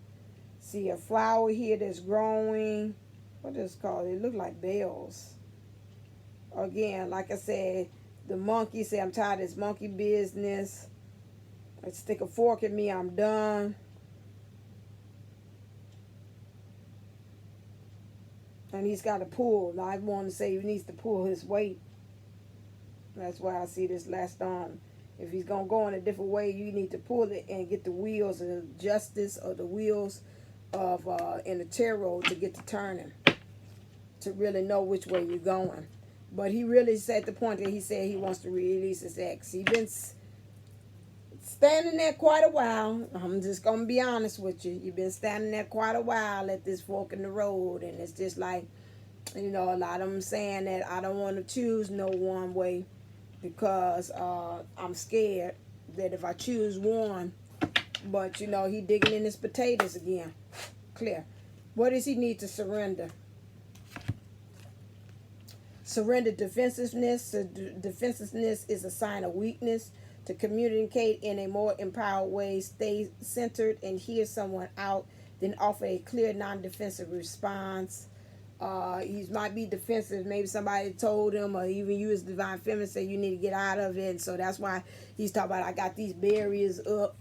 See a flower here that's growing. What is it called? It look like bells. Again, like I said, the monkey say, I'm tired of this monkey business. Let's stick a fork in me, I'm done. And he's got to pull. I want to say he needs to pull his weight. That's why I see this last on. If he's going to go in a different way, you need to pull it and get the wheels of justice or the wheels of in the tarot to get to turning. To really know which way you're going. But he really said the point that he said he wants to release his ex. He's been standing there quite a while. I'm just going to be honest with you. You've been standing there quite a while at this fork in the road. And it's just like, you know, a lot of them saying that I don't want to choose no one way because I'm scared that if I choose one, but, you know, he digging in his potatoes again. Clear. What does he need to surrender? Surrender defensiveness. Defensiveness is a sign of weakness. To communicate in a more empowered way, stay centered and hear someone out, then offer a clear, non-defensive response. He might be defensive. Maybe somebody told him, or even you as divine feminine say you need to get out of it. And so that's why he's talking about, I got these barriers up.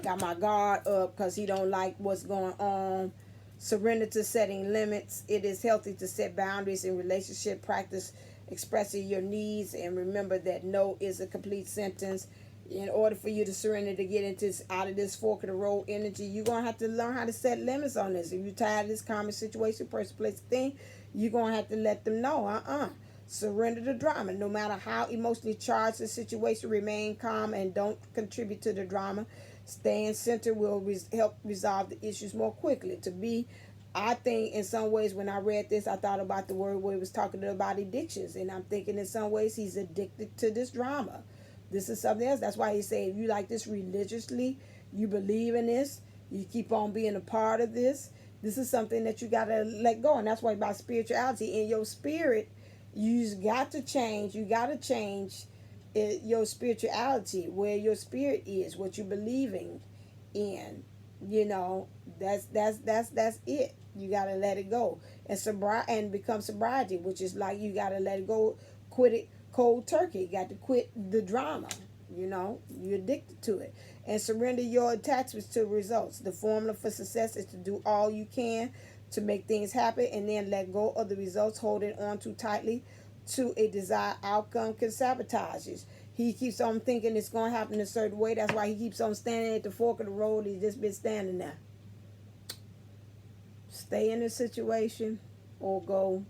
Got my guard up because he don't like what's going on. Surrender to setting limits. It is healthy to set boundaries in relationship. Practice expressing your needs and remember that no is a complete sentence. In order for you to surrender to get into out of this fork of the road energy, you're going to have to learn how to set limits on this. If you're tired of this common situation, person, place, thing, you're going to have to let them know. Surrender the drama. No matter how emotionally charged the situation, remain calm and don't contribute to the drama. Staying centered will help resolve the issues more quickly. I think in some ways when I read this, I thought about the word where it was talking about addictions. And I'm thinking in some ways he's addicted to this drama. This is something else. That's why he said, if you like this religiously, you believe in this, you keep on being a part of this, this is something that you got to let go. And that's why about spirituality. In your spirit, you got to change. You got to change your spirituality, where your spirit is, what you're believing in. You know, that's it. You got to let it go. And become sobriety, which is like you got to let it go, quit it cold turkey. You got to quit the drama. You know, you're addicted to it. And surrender your attachments to results. The formula for success is to do all you can to make things happen and then let go of the results. Holding on too tightly to a desired outcome can sabotage it. He keeps on thinking it's going to happen a certain way. That's why he keeps on standing at the fork of the road. He's just been standing there. Stay in the situation or go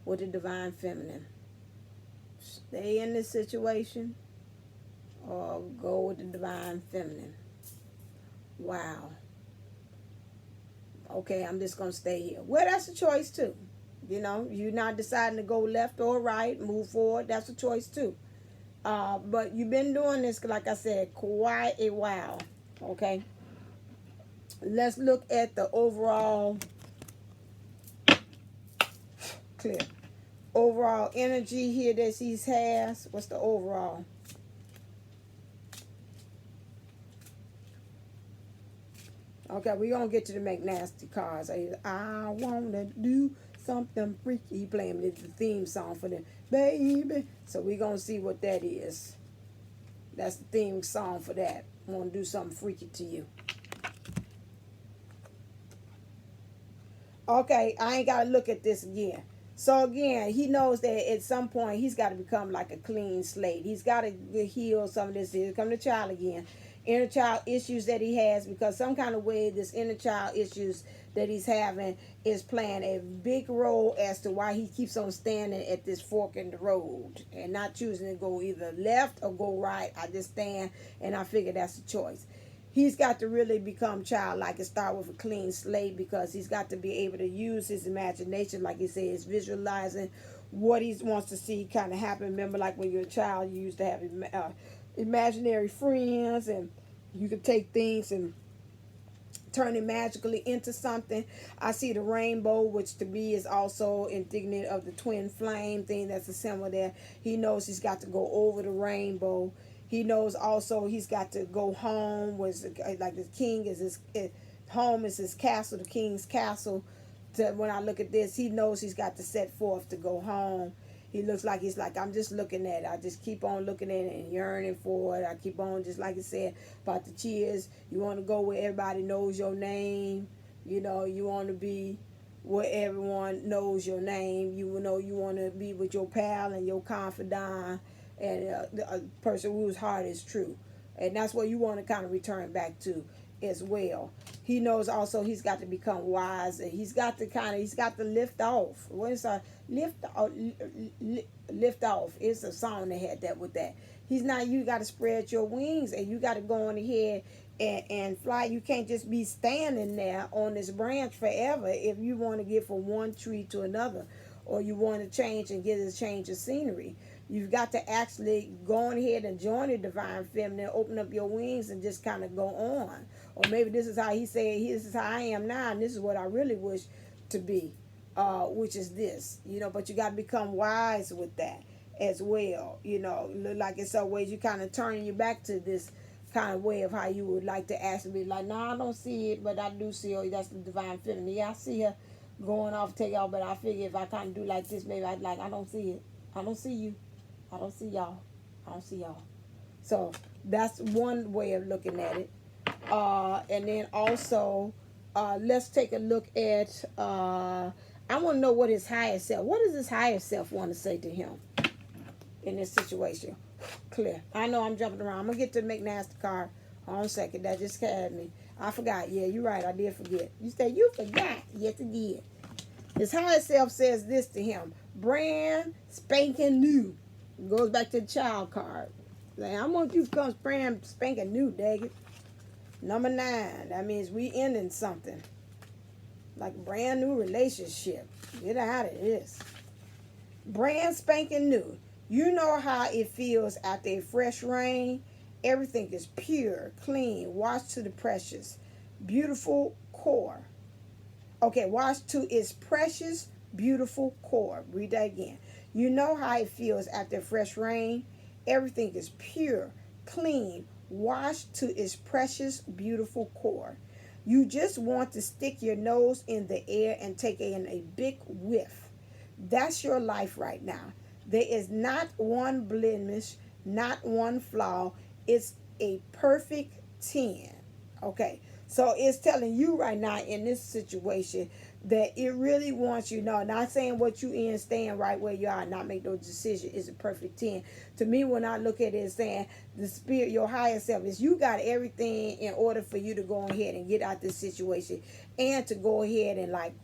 with the divine feminine. Stay in this situation or go with the divine feminine. Wow. Okay, I'm just going to stay here. Well, that's a choice too. You know, you're not deciding to go left or right, move forward. That's a choice too. But you've been doing this, like I said, quite a while. Okay. Let's look at the overall clear. Overall energy here that he has. What's the overall? Okay, we're going to get to the McNasty cards. I want to do something freaky. He playing the theme song for them. Baby. So we're going to see what that is. That's the theme song for that. I want to do something freaky to you. Okay, I ain't got to look at this again. So again, he knows that at some point he's got to become like a clean slate. He's got to heal some of this. Here come the child again. Inner child issues that he has, because some kind of way this inner child issues that he's having is playing a big role as to why he keeps on standing at this fork in the road and not choosing to go either left or go right. I just stand, and I figure that's a choice. He's got to really become childlike and start with a clean slate, because he's got to be able to use his imagination, like he says, visualizing what he wants to see kind of happen. Remember, like when you're a child, you used to have imaginary friends, and you could take things and turn it magically into something. I see the rainbow, which to me is also indignant of the twin flame thing. That's a symbol there. He knows he's got to go over the rainbow. He knows also he's got to go home. Was like the king is his home is his castle, the king's castle. When I look at this, he knows he's got to set forth to go home. He looks like he's like, I'm just looking at it. I just keep on looking at it and yearning for it. I keep on, just like I said about the cheers. You want to go where everybody knows your name. You know, you want to be where everyone knows your name. You know, you want to be with your pal and your confidant and a person whose heart is true. And that's what you want to kind of return back to as well. He knows also he's got to become wise, and he's got to lift off. What is a lift off? It's a song that had that with that. You got to spread your wings, and you got to go on ahead and fly. You can't just be standing there on this branch forever if you want to get from one tree to another, or you want to change and get a change of scenery. You've got to actually go on ahead and join the divine feminine, open up your wings, and just kind of go on. Or maybe this is how he said, this is how I am now, and this is what I really wish to be, which is this, you know. But you got to become wise with that as well, you know. Like in some ways, you kind of turning your back to this kind of way of how you would like to actually be like, no, I don't see it, but I do see her. That's the divine feminine. Yeah, I see her going off, take off, but I figure if I kind of do like this, maybe I'd like, I don't see it. I don't see you. I don't see y'all. I don't see y'all. So that's one way of looking at it. And then also, let's take a look at, I want to know what his higher self, what does his higher self want to say to him in this situation? Clear. I know I'm jumping around. I'm going to get to the Mcnealy card. Hold on a second. That just had me. I forgot. Yeah, you're right. I did forget. You said you forgot. Yes, I did. His higher self says this to him. Brand spanking new. Goes back to the child card. Like, I want you to come brand spanking new, dang it. Number 9. That means we ending something. Like a brand new relationship. Get out of this. Brand spanking new. You know how it feels after a fresh rain. Everything is pure, clean, washed to the precious, beautiful core. Okay, washed to its precious, beautiful core. Read that again. You know how it feels after fresh rain. Everything is pure, clean, washed to its precious, beautiful core. You just want to stick your nose in the air and take in a big whiff. That's your life right now. There is not one blemish, not one flaw. It's a perfect 10. Okay, so it's telling you right now in this situation that it really wants you, no, not saying what you in, staying right where you are, not make no decision is a perfect 10. To me, when I look at it, it's saying the spirit, your higher self, is you got everything in order for you to go ahead and get out this situation, and to go ahead and like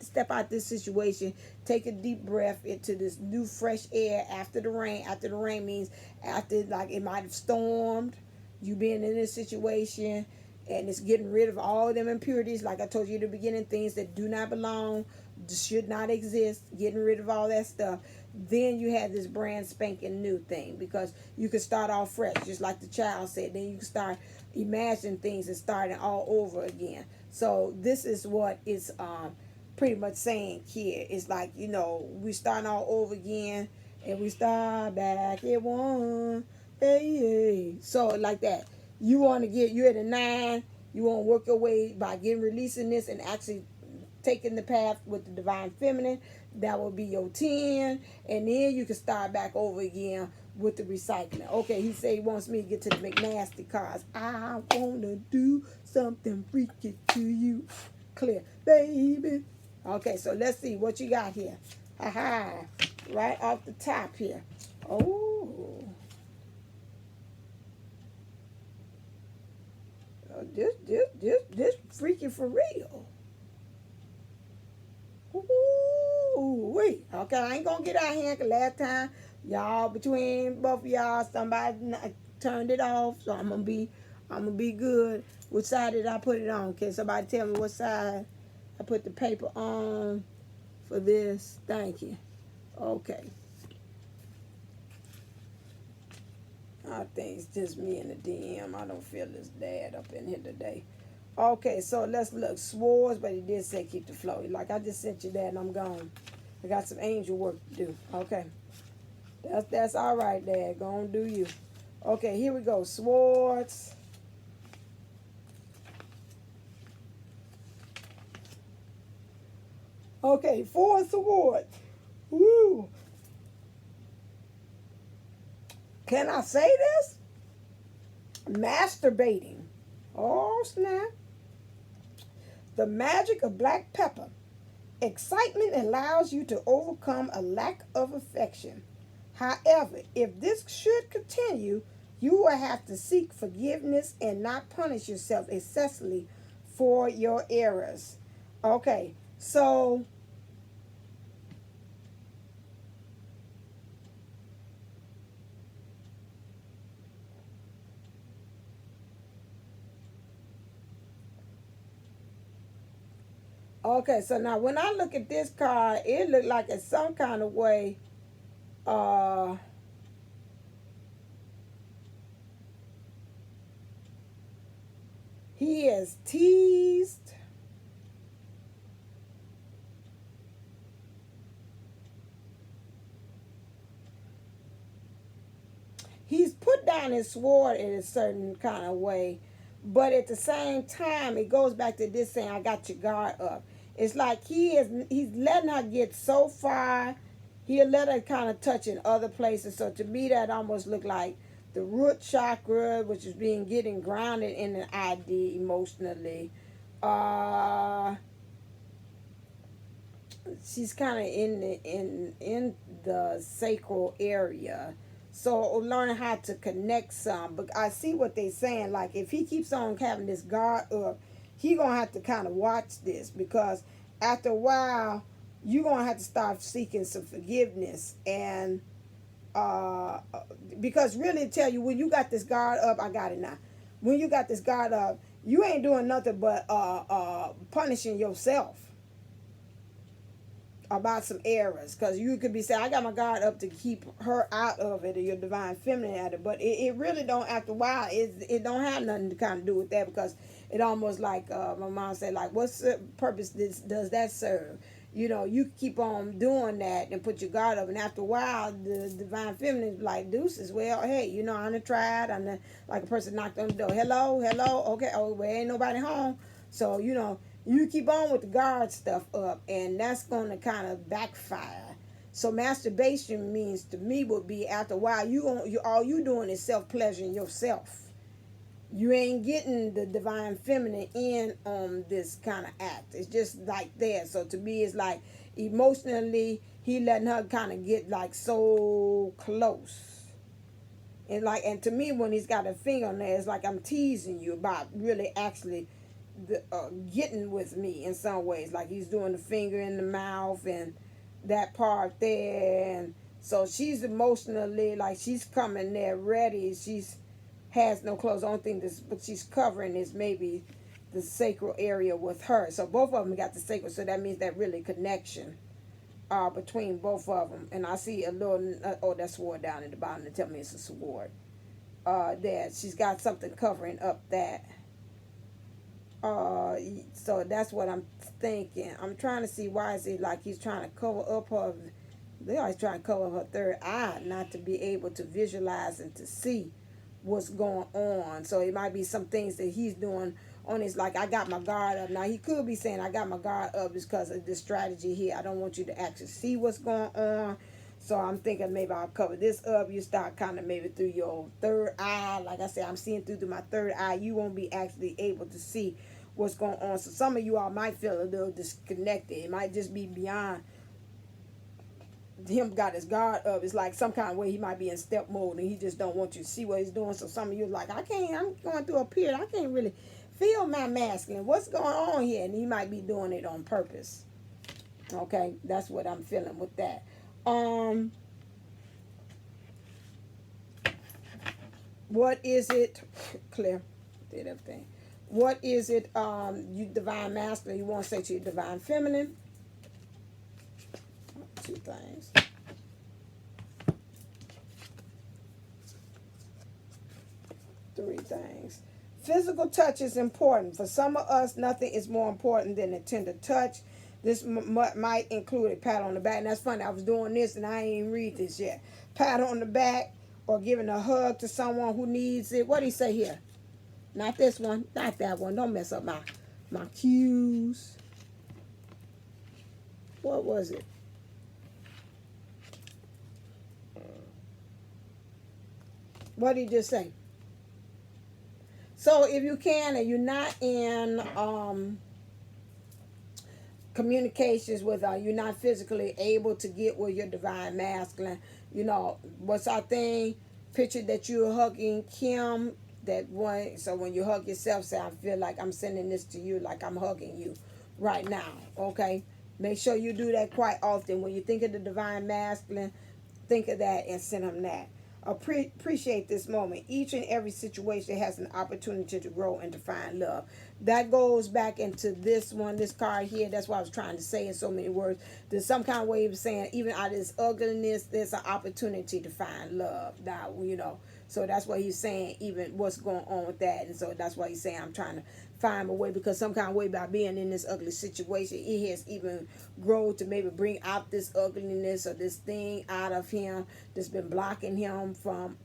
step out this situation, take a deep breath into this new fresh air after the rain. After the rain means after, like, it might have stormed, you being in this situation, and it's getting rid of all them impurities, like I told you at the beginning, things that do not belong, should not exist, getting rid of all that stuff. Then you have this brand spanking new thing, because you can start off fresh, just like the child said. Then you can start imagining things and starting all over again. So this is what it's pretty much saying here. It's like, you know, we starting all over again, and we start back at 1. Hey. So like that. You want to get, you're at a 9, you want to work your way by releasing this and actually taking the path with the divine feminine. That will be your 10. And then you can start back over again with the recycling. Okay, he said he wants me to get to the Mcnealy cards. I want to do something freaky to you. Clear, baby. Okay, so let's see what you got here. Ha-ha. Right off the top here. Oh. This freaky for real. Ooh, wait. Okay, I ain't gonna get out here because last time, y'all, between both of y'all, somebody turned it off. So I'm gonna be good. Which side did I put it on? Can somebody tell me what side I put the paper on for this? Thank you. Okay. I think it's just me and the DM. I don't feel this bad up in here today. Okay, so let's look. Swords, but he did say keep the flow. Like, I just sent you that and I'm gone. I got some angel work to do. Okay. That's all right, Dad. Go on, do you. Okay, here we go. Swords. Okay, 4 swords. Woo. Can I say this? Masturbating. Oh, snap. The magic of black pepper. Excitement allows you to overcome a lack of affection. However, if this should continue, you will have to seek forgiveness and not punish yourself excessively for your errors. Okay, so now when I look at this card, it looked like in some kind of way, he is teased. He's put down his sword in a certain kind of way, but at the same time, it goes back to this saying, I got your guard up. It's like he's letting her get so far. He'll let her kind of touch in other places. So to me, that almost looked like the root chakra, which is getting grounded in an ID emotionally. She's kind of in the sacral area. So learn how to connect some. But I see what they're saying. Like, if he keeps on having this guard up, he going to have to kind of watch this. Because after a while, you're going to have to start seeking some forgiveness. And because really tell you, when you got this guard up, I got it now. When you got this guard up, you ain't doing nothing but punishing yourself about some errors, because you could be saying, I got my guard up to keep her out of it, or your divine feminine at it, but it really don't, after a while, it don't have nothing to kind of do with that, because it almost like my mom said, like, what's the purpose does that serve? You know, you keep on doing that and put your guard up, and after a while, the divine feminine is like, deuces, well, hey, you know, I done tried, like a person knocked on the door, hello, okay, oh, well, ain't nobody home, so, you know, you keep on with the guard stuff up, and that's going to kind of backfire. So masturbation means to me would be, after a while, all you doing is self-pleasuring yourself. You ain't getting the divine feminine in on this kind of act. It's just like that. So to me, it's like emotionally, he letting her kind of get like so close. And to me, when he's got a finger on there, it's like I'm teasing you about really actually getting with me in some ways. Like he's doing the finger in the mouth and that part there. And so she's emotionally, like she's coming there ready. She's has no clothes. The only thing but she's covering is maybe the sacral area with her. So both of them got the sacral. So that means that really connection between both of them. And I see a little, that sword down at the bottom to tell me it's a sword. There, she's got something covering up that. So that's what I'm thinking. I'm trying to see, why is it like he's trying to cover up her, they're always trying to cover up her third eye, not to be able to visualize and to see what's going on. So it might be some things that he's doing on his, like, I got my guard up. Now he could be saying I got my guard up because of this strategy here. I don't want you to actually see what's going on. So I'm thinking maybe I'll cover this up. You start kind of maybe through your third eye. Like I said, I'm seeing through my third eye. You won't be actually able to see what's going on. So some of you all might feel a little disconnected. It might just be beyond him got his guard up. It's like some kind of way he might be in step mode and he just don't want you to see what he's doing. So some of you like, I'm going through a period. I can't really feel my masculine. What's going on here? And he might be doing it on purpose. Okay, that's what I'm feeling with that. What is it? Clear. Did everything. What is it, you divine masculine, you want to say to your divine feminine? 2 things. Three things. Physical touch is important. For some of us, nothing is more important than a tender touch. This might include a pat on the back. And that's funny. I was doing this and I ain't even read this yet. Pat on the back or giving a hug to someone who needs it. What do he say here? Not this one. Not that one. Don't mess up my cues. What was it? What did he just say? So if you can and you're not in communications with you're not physically able to get with your divine masculine, you know, what's our thing? Picture that you're hugging Kim, that one. So when you hug yourself, say, I feel like I'm sending this to you, like I'm hugging you right now. Okay? Make sure you do that quite often. When you think of the divine masculine, think of that and send them that. Appreciate this moment. Each and every situation has an opportunity to grow and to find love. That goes back into this one, this card here. That's what I was trying to say in so many words. There's some kind of way of saying, even out of this ugliness, there's an opportunity to find love. Now, you know, so that's what he's saying, even what's going on with that. And so that's why he's saying, I'm trying to find my way, because some kind of way by being in this ugly situation, it has even grown to maybe bring out this ugliness or this thing out of him that's been blocking him from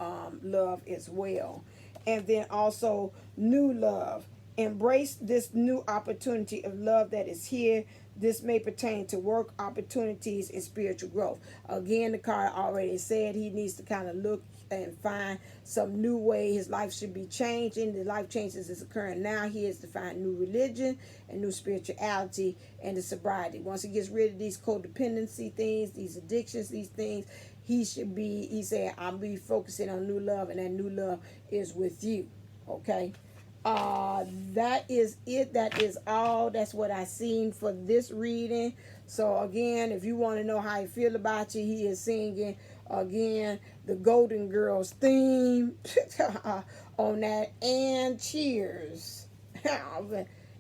love as well. And then also new love. Embrace this new opportunity of love that is here. This may pertain to work opportunities and spiritual growth. Again, the card already said he needs to kind of look and find some new way his life should be changing. The life changes is occurring now. He has to find new religion and new spirituality and the sobriety. Once he gets rid of these codependency things, these addictions, these things, he said, I'll be focusing on new love, and that new love is with you. Okay? That is it. That is all. That's what I seen for this reading. So again, if you want to know how I feel about you, he is singing again the Golden Girls theme on that, and cheers.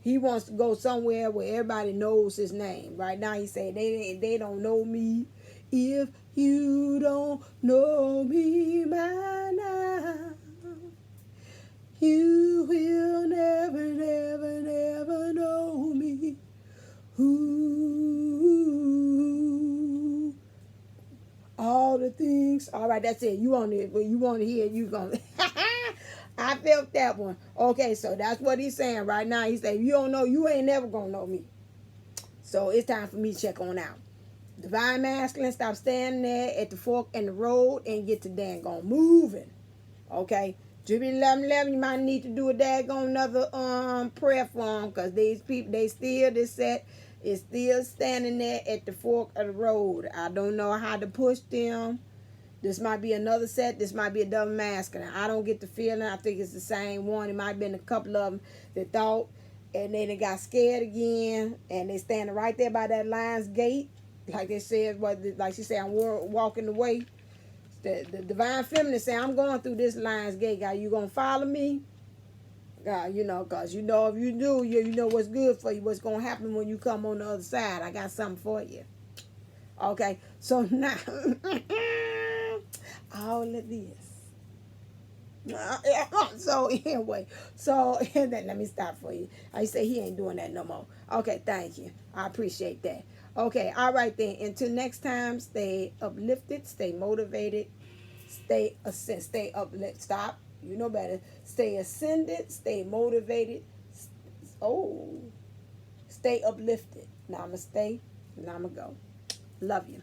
He wants to go somewhere where everybody knows his name. Right now he said they don't know me. If you don't know me by now, you will never, never, never know me. Ooh. All the things. All right, that's it. You want to hear, you going to. I felt that one. Okay, so that's what he's saying right now. He said, you don't know, you ain't never going to know me. So it's time for me to check on out. Divine masculine, stop standing there at the fork in the road and get to dang moving. Okay? Jupiter 1111, you might need to do a daggone another prayer for them, because these people, this set is still standing there at the fork of the road. I don't know how to push them. This might be another set. This might be a double masculine. I don't get the feeling. I think it's the same one. It might have been a couple of them that thought, and then they got scared again, and they standing right there by that lion's gate. Like they said, like she said, I'm walking away. The divine feminine say, I'm going through this lion's gate, guy. You gonna follow me? You know, because you know if you do, you know what's good for you, what's gonna happen when you come on the other side. I got something for you. Okay, so now all of this. So anyway, and then let me stop for you. I say he ain't doing that no more. Okay, thank you. I appreciate that. Okay, all right then. Until next time, stay uplifted, stay motivated, stay uplifted. Stop. You know better. Stay ascended, stay motivated. Stay uplifted. Namaste. Namago. Love you.